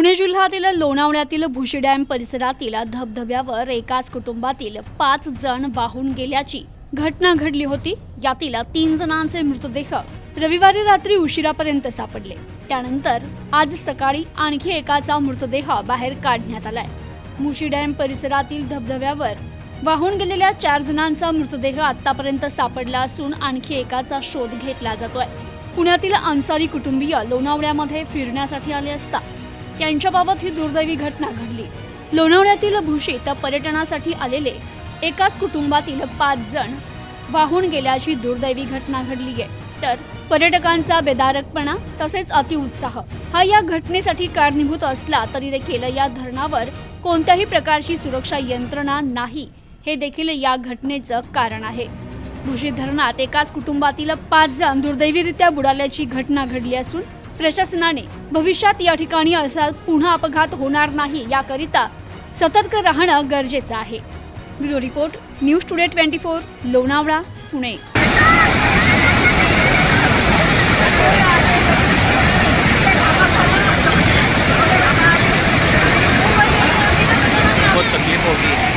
पुणे जिल्ह्यातील लोणावळ्यातील भुशी डॅम परिसरातील धबधब्यावर एकाच कुटुंबातील 5 जण वाहून गेल्याची घटना घडली होती। यातील 3 जणांचे मृतदेह रविवारी रात्री उशिरापर्यंत सापडले। त्यानंतर आज सकाळी आणखी एकाचा मृतदेह बाहेर काढण्यात आलाय। भुशी डॅम परिसरातील धबधब्यावर वाहून गेलेल्या 4 जणांचा मृतदेह आतापर्यंत सापडला असून आणखी एकाचा शोध घेतला जातोय। पुण्यातील अन्सारी कुटुंबीय लोणावळ्यामध्ये फिरण्यासाठी आले असता त्यांच्याबाबत ही दुर्दैवी घटना घडली। लोणावळ्यातील भुशीत पर्यटनासाठी आलेले एकाच कुटुंबातील 5 जण वाहून गेल्याची दुर्दैवी घटना घडली आहे। तर पर्यटकांचा बेदारकपणा तसेच अतिउत्साह हा या घटनेसाठी कारणीभूत असला तरी देखील या धरणावर कोणत्याही प्रकारची सुरक्षा यंत्रणा नाही, हे देखील या घटनेचं कारण आहे। भुशी धरणात एकाच कुटुंबातील 5 जण दुर्दैवीरित्या बुडाल्याची घटना घडली असून प्रशासनाने भविष्यात या ठिकाणी असा पुन्हा अपघात होणार नाही याकरिता सतर्क राहणं गरजेचं आहे। Bureau report, news today 24, Lonavala, Pune. बहुत तकलीफ होगी।